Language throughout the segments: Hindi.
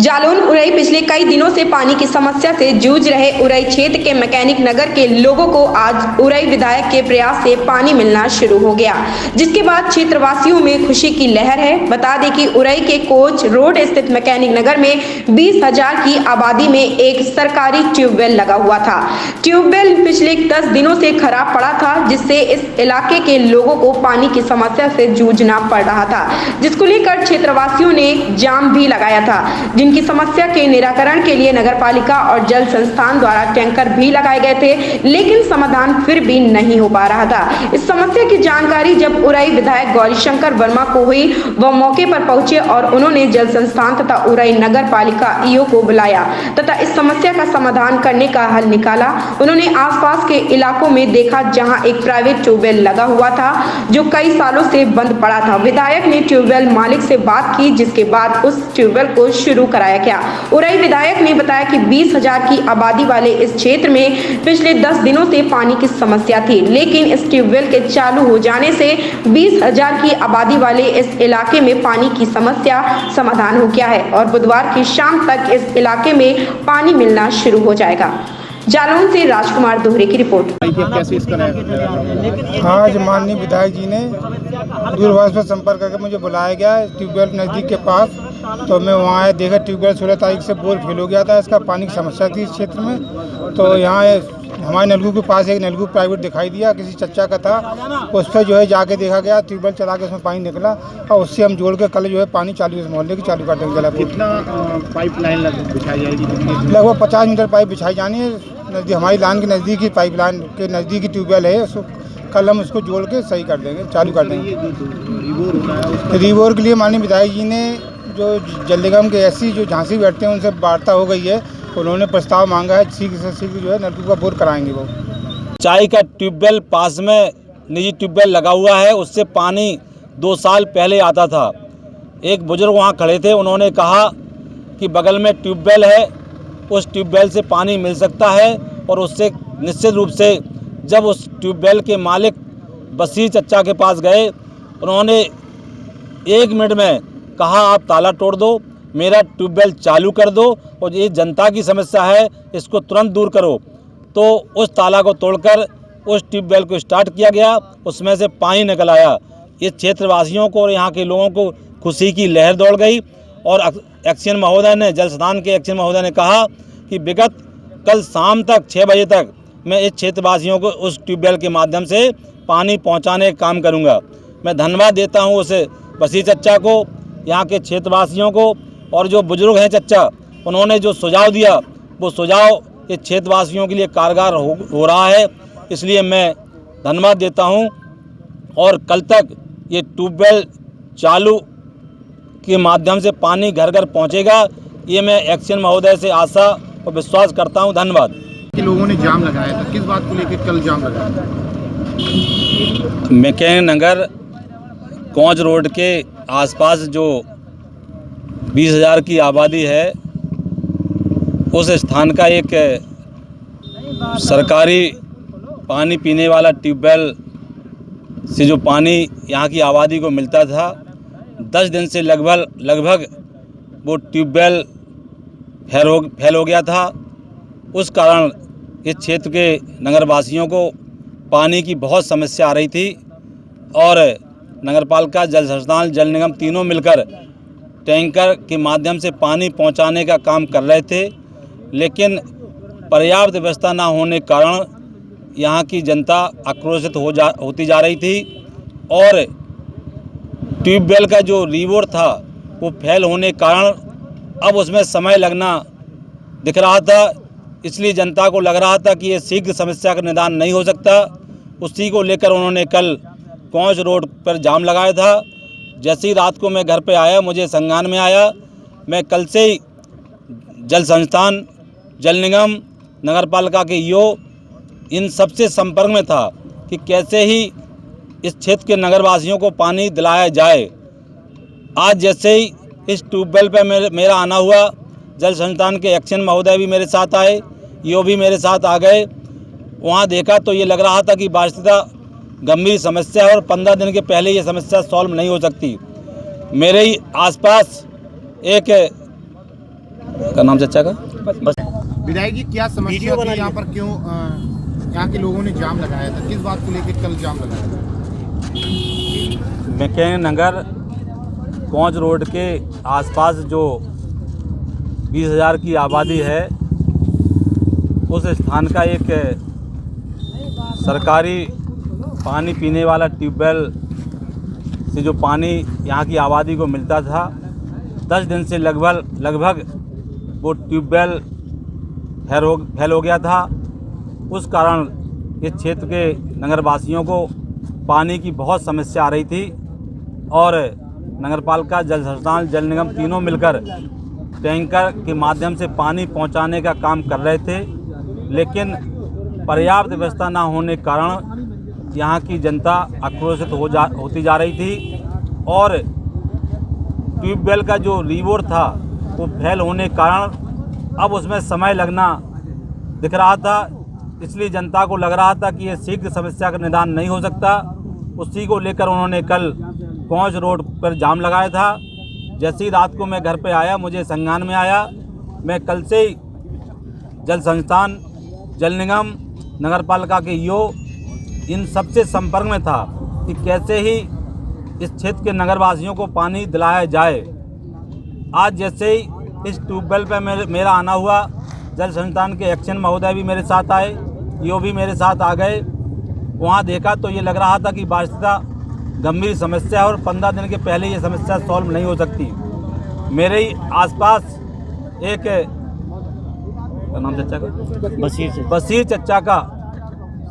जालौन उरई पिछले कई दिनों से पानी की समस्या से जूझ रहे उरई क्षेत्र के मैकेनिक नगर के लोगों को आज उरई विधायक के प्रयास से पानी मिलना शुरू हो गया, जिसके बाद क्षेत्रवासियों में खुशी की लहर है। बता दें कि उरई के कोच रोड स्थित मैकेनिक नगर में 20,000 की आबादी में एक सरकारी ट्यूबवेल लगा हुआ था। ट्यूबवेल पिछले 10 दिनों से खराब पड़ा था, जिससे इस इलाके के लोगों को पानी की समस्या से जूझना पड़ रहा था, जिसको लेकर क्षेत्रवासियों ने जाम भी लगाया था, जिनकी समस्या के निराकरण के लिए नगरपालिका और जल संस्थान द्वारा टैंकर भी लगाए गए थे, लेकिन समाधान फिर भी नहीं हो पा रहा था। इस समस्या की जानकारी जब उरई विधायक गौरीशंकर वर्मा को हुई, वह मौके पर पहुंचे और उन्होंने जल संस्थान तथा उरई नगर पालिका ईओ को बुलाया तथा इस समस्या का समाधान करने का हल निकाला। उन्होंने आसपास के इलाकों में देखा जहां एक प्राइवेट ट्यूबवेल लगा हुआ था जो कई सालों से बंद पड़ा था। विधायक ने ट्यूबवेल मालिक से बात की, जिसके बाद उस ट्यूबवेल को शुरू कराया गया। उरई विधायक ने बताया कि 20,000 की आबादी वाले इस क्षेत्र में पिछले 10 दिनों से पानी की समस्या थी, लेकिन इस ट्यूबवेल के चालू हो जाने से 20,000 की आबादी वाले इस इलाके में पानी की समस्या समाधान हो गया है और बुधवार की शाम तक इस इलाके में पानी मिलना शुरू हो जाएगा। जालौन से राजकुमार दोहरे की रिपोर्ट। आज माननीय विधायक जी ने दूरभाष पर संपर्क करके मुझे बुलाया गया ट्यूबवेल नज़दीक के पास, तो मैं वहाँ आया, देखा ट्यूबवेल 16 तारीख से बोर फेल हो गया था। इसका पानी की समस्या थी इस क्षेत्र में। तो यहाँ हमारे नलकूप के पास एक नलकूप प्राइवेट दिखाई दिया, किसी चच्चा का था, उस पर जो है जाके देखा गया, ट्यूबवेल चला के उसमें पानी निकला और उससे हम जोड़ के कल जो है पानी चालू इस मोहल्ले की चालू कर देंगे। जला कितना पाइप लाइन बिछाई जाएगी? लगभग 50 मीटर पाइप बिछाई जानी है। नज़दीक हमारी लाइन के नज़दीक ही पाइप लाइन के नज़दीक ही ट्यूबवेल है, उसको कल हम उसको जोड़ के सही कर देंगे, चालू कर देंगे। रिवोर के लिए माननीय विधायक जी ने जो जल निगम के एससी जो झांसी बैठते हैं उनसे वार्ता हो गई है, उन्होंने प्रस्ताव मांगा है, शीघ्र से शीघ्र जो है नलकूप का बोर कराएंगे। वो चाय का ट्यूबवेल पास में निजी ट्यूबवेल लगा हुआ है, उससे पानी 2 साल पहले आता था। एक बुजुर्ग वहाँ खड़े थे, उन्होंने कहा कि बगल में ट्यूबवेल है, उस ट्यूबवेल से पानी मिल सकता है और उससे निश्चित रूप से जब उस ट्यूबवेल के मालिक बसीर चच्चा के पास गए, उन्होंने 1 मिनट में कहा आप ताला तोड़ दो, मेरा ट्यूबवेल चालू कर दो और ये जनता की समस्या है, इसको तुरंत दूर करो। तो उस ताला को तोड़कर उस ट्यूबवेल को स्टार्ट किया गया, उसमें से पानी निकल आया। इस क्षेत्रवासियों को और यहाँ के लोगों को खुशी की लहर दौड़ गई और एक्शन महोदय ने, जल संस्थान के एक्शन महोदय ने कहा कि विगत कल शाम तक 6 बजे तक मैं इस क्षेत्रवासियों को उस ट्यूबवेल के माध्यम से पानी पहुँचाने का काम करूँगा। मैं धन्यवाद देता हूँ उस बसीर चच्चा को, यहाँ के क्षेत्रवासियों को, और जो बुजुर्ग हैं चच्चा, उन्होंने जो सुझाव दिया वो सुझाव इस क्षेत्रवासियों के लिए कारगर हो रहा है, इसलिए मैं धन्यवाद देता हूं। और कल तक ये ट्यूबवेल चालू के माध्यम से पानी घर घर पहुंचेगा, ये मैं एक्शन महोदय से आशा और विश्वास करता हूं। धन्यवाद। कि लोगों ने जाम लगाया था, किस बात को लेकर कल जाम लगाया था? मैकेनिक नगर कोंच रोड के आसपास जो 20,000 की आबादी है, उस स्थान का एक सरकारी पानी पीने वाला ट्यूबवेल से जो पानी यहाँ की आबादी को मिलता था, 10 दिन से लगभग वो ट्यूबवेल फेल हो गया था। उस कारण इस क्षेत्र के नगरवासियों को पानी की बहुत समस्या आ रही थी और नगरपालिका, जल संस्थान, जल निगम तीनों मिलकर टैंकर के माध्यम से पानी पहुंचाने का काम कर रहे थे, लेकिन पर्याप्त व्यवस्था न होने के कारण यहाँ की जनता आक्रोशित होती जा रही थी और ट्यूबवेल का जो रिवोर था वो फेल होने के कारण अब उसमें समय लगना दिख रहा था। इसलिए जनता को लग रहा था कि ये शीघ्र समस्या का निदान नहीं हो सकता। उसी को लेकर उन्होंने कल कोंच रोड पर जाम लगाया था। जैसे ही रात को मैं घर पे आया, मुझे संज्ञान में आया, मैं कल से ही जल संस्थान, जल निगम, नगरपालिका के ईओ, इन सबसे संपर्क में था कि कैसे ही इस क्षेत्र के नगरवासियों को पानी दिलाया जाए। आज जैसे ही इस ट्यूबवेल पर मेरा आना हुआ, जल संस्थान के एक्शन महोदय भी मेरे साथ आए, ईओ भी मेरे साथ आ गए। वहाँ देखा तो ये लग रहा था कि वास्तविकता गंभीर समस्या है और 15 दिन के पहले ये समस्या सॉल्व नहीं हो सकती। मेरे ही आसपास एक का नाम चचा का। विधायक जी, क्या समस्या थी यहाँ पर, क्यों यहाँ के लोगों ने जाम लगाया था, किस बात को लेकर कल जाम लगाया था? मैकेनिक नगर पहुंच रोड के आसपास जो 20,000 की आबादी है, उस स्थान का एक सरकारी पानी पीने वाला ट्यूबवेल से जो पानी यहाँ की आबादी को मिलता था, 10 दिन से लगभग वो ट्यूबवेल फेल हो गया था। उस कारण इस क्षेत्र के नगरवासियों को पानी की बहुत समस्या आ रही थी और नगरपालिका, जल संस्थान, जल निगम तीनों मिलकर टैंकर के माध्यम से पानी पहुंचाने का काम कर रहे थे, लेकिन पर्याप्त व्यवस्था न होने के कारण यहाँ की जनता आक्रोशित होती जा रही थी और ट्यूबवेल का जो रीबोर था वो फेल होने के कारण अब उसमें समय लगना दिख रहा था। इसलिए जनता को लग रहा था कि ये शीघ्र समस्या का निदान नहीं हो सकता। उसी को लेकर उन्होंने कल पहुंच रोड पर जाम लगाया था। जैसे ही रात को मैं घर पे आया, मुझे संज्ञान में आया, मैं कल से ही जल संस्थान, जल निगम, नगरपालिका के ईओ, इन सबसे संपर्क में था कि कैसे ही इस क्षेत्र के नगरवासियों को पानी दिलाया जाए। आज जैसे ही इस ट्यूबवेल पर मेरा आना हुआ, जल संस्थान के एक्शन महोदय भी मेरे साथ आए, ईओ भी मेरे साथ आ गए। वहाँ देखा तो ये लग रहा था कि वास्तविकता गंभीर समस्या है और 15 दिन के पहले ये समस्या सॉल्व नहीं हो सकती। मेरे ही आसपास एक नाम चचा का बशीर चचा का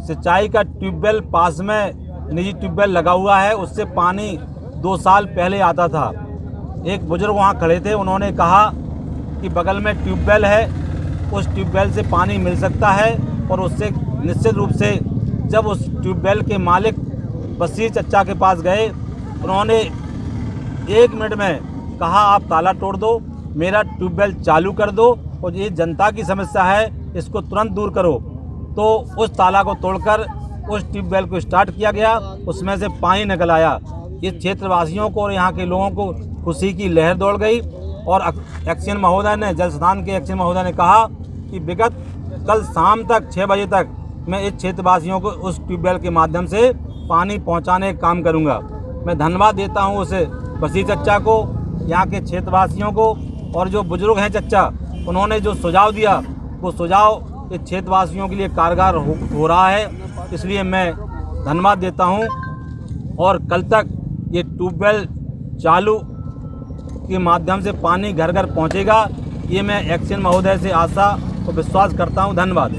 सिंचाई का ट्यूबवेल पास में निजी ट्यूबवेल लगा हुआ है, उससे पानी 2 साल पहले आता था। एक बुजुर्ग वहाँ खड़े थे, उन्होंने कहा कि बगल में ट्यूबवेल है, उस ट्यूबवेल से पानी मिल सकता है और उससे निश्चित रूप से जब उस ट्यूबवेल के मालिक बशीर चचा के पास गए, उन्होंने 1 मिनट में कहा आप ताला तोड़ दो, मेरा ट्यूबवेल चालू कर दो और ये जनता की समस्या है, इसको तुरंत दूर करो। तो उस ताला को तोड़कर उस ट्यूबवेल को स्टार्ट किया गया, उसमें से पानी निकल आया। इस क्षेत्रवासियों को और यहाँ के लोगों को खुशी की लहर दौड़ गई और एक्शन महोदय ने, जल संस्थान के एक्शन महोदय ने कहा कि विगत कल शाम तक 6 बजे तक मैं इस क्षेत्रवासियों को उस ट्यूबवेल के माध्यम से पानी पहुंचाने का काम करूंगा। मैं धन्यवाद देता हूं उस बशीर चचा को, यहाँ के क्षेत्रवासियों को, और जो बुजुर्ग हैं चचा, उन्होंने जो सुझाव दिया वो सुझाव इस क्षेत्रवासियों के लिए कारगर हो रहा है। इसलिए मैं धन्यवाद देता हूं और कल तक ये ट्यूबवेल चालू के माध्यम से पानी घर घर पहुंचेगा, ये मैं एक्शन महोदय से आशा और विश्वास करता हूं। धन्यवाद।